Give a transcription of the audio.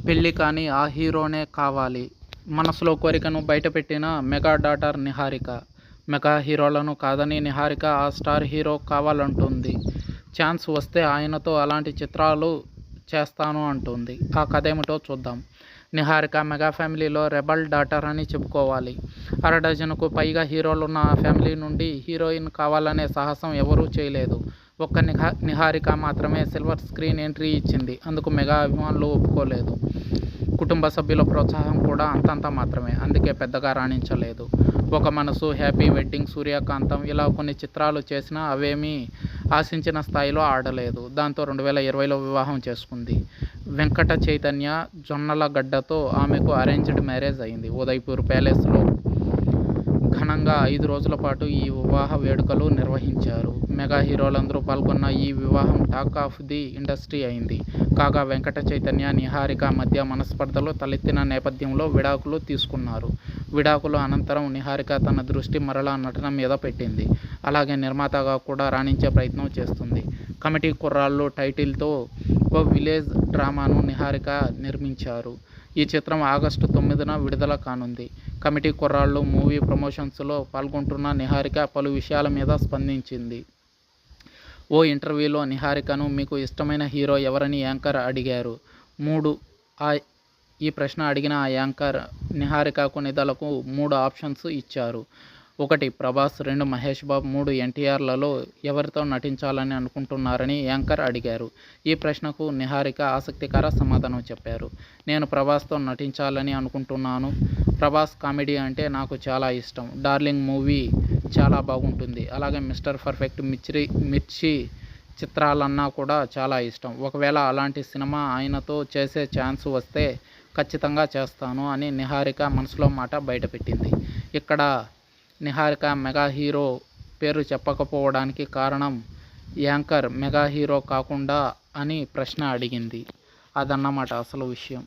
పెళ్లి కాని ఆ హీరోనే కావాలి. మనసులో కోరికను బయటపెట్టిన మెగా డాటర్ నిహారిక. మెగా హీరోలను కాదని నిహారిక ఆ స్టార్ హీరో కావాలంటోంది. ఛాన్స్ వస్తే ఆయనతో అలాంటి చిత్రాలు చేస్తాను అంటోంది. ఆ కథేమిటో చూద్దాం. నిహారిక మెగా ఫ్యామిలీలో రెబల్ డాటర్ అని చెప్పుకోవాలి. అరడజనుకు పైగా హీరోలున్న ఆ ఫ్యామిలీ నుండి హీరోయిన్ కావాలనే సాహసం ఎవరూ చేయలేదు. ఒక్క నిహారిక మాత్రమే సిల్వర్ స్క్రీన్ ఎంట్రీ ఇచ్చింది. అందుకు మెగా అభిమానులు ఒప్పుకోలేదు. కుటుంబ సభ్యుల ప్రోత్సాహం కూడా అంతంత మాత్రమే. అందుకే పెద్దగా రాణించలేదు. ఒక మనసు, హ్యాపీ వెడ్డింగ్, సూర్యకాంతం ఇలా కొన్ని చిత్రాలు చేసినా అవేమీ ఆశించిన స్థాయిలో ఆడలేదు. దాంతో 2020లో వివాహం చేసుకుంది. వెంకట చైతన్య జొన్నలగడ్డతో ఆమెకు అరేంజ్డ్ మ్యారేజ్ అయింది. ఉదయ్పూర్ ప్యాలెస్లో ఘనంగా 5 రోజుల పాటు ఈ వివాహ వేడుకలు నిర్వహించారు. మెగా హీరోలందరూ పాల్గొన్న ఈ వివాహం టాక్ ఆఫ్ ది ఇండస్ట్రీ అయింది. కాగా వెంకట చైతన్య, నిహారిక మధ్య మనస్పర్ధలు తలెత్తిన నేపథ్యంలో విడాకులు తీసుకున్నారు. విడాకుల అనంతరం నిహారిక తన దృష్టి మరలా నటన మీద పెట్టింది. అలాగే నిర్మాతగా కూడా రాణించే ప్రయత్నం చేస్తుంది. కమిటీ కుర్రాళ్ళు టైటిల్తో ఓ విలేజ్ డ్రామాను నిహారిక నిర్మించారు. ఈ చిత్రం ఆగస్టు 9న విడుదల కానుంది. కమిటీ కుర్రాళ్ళు మూవీ ప్రమోషన్స్లో పాల్గొంటున్న నిహారిక పలు విషయాల మీద స్పందించింది. ఓ ఇంటర్వ్యూలో నిహారికను మీకు ఇష్టమైన హీరో ఎవరని యాంకర్ అడిగారు. ఈ ప్రశ్న అడిగిన ఆ యాంకర్ నిహారిక కొనిదలకు 3 ఆప్షన్స్ ఇచ్చారు. 1 ప్రభాస్, 2 మహేష్ బాబు, 3 ఎన్టీఆర్లలో ఎవరితో నటించాలని అనుకుంటున్నారని యాంకర్ అడిగారు. ఈ ప్రశ్నకు నిహారిక ఆసక్తికర సమాధానం చెప్పారు. నేను ప్రభాస్తో నటించాలని అనుకుంటున్నాను. ప్రభాస్ కామెడీ అంటే నాకు చాలా ఇష్టం. డార్లింగ్ మూవీ చాలా బాగుంటుంది. అలాగే మిస్టర్ పర్ఫెక్ట్, మిర్చి చిత్రాలన్నా కూడా చాలా ఇష్టం. ఒకవేళ అలాంటి సినిమా ఆయనతో చేసే ఛాన్స్ వస్తే ఖచ్చితంగా చేస్తాను అని నిహారిక మనసులో మాట బయటపెట్టింది. ఇక్కడ నిహారిక మెగా హీరో పేరు చెప్పకపోవడానికి కారణం యాంకర్ మెగా హీరో కాకుండా అని ప్రశ్న అడిగింది. అదన్నమాట అసలు విషయం.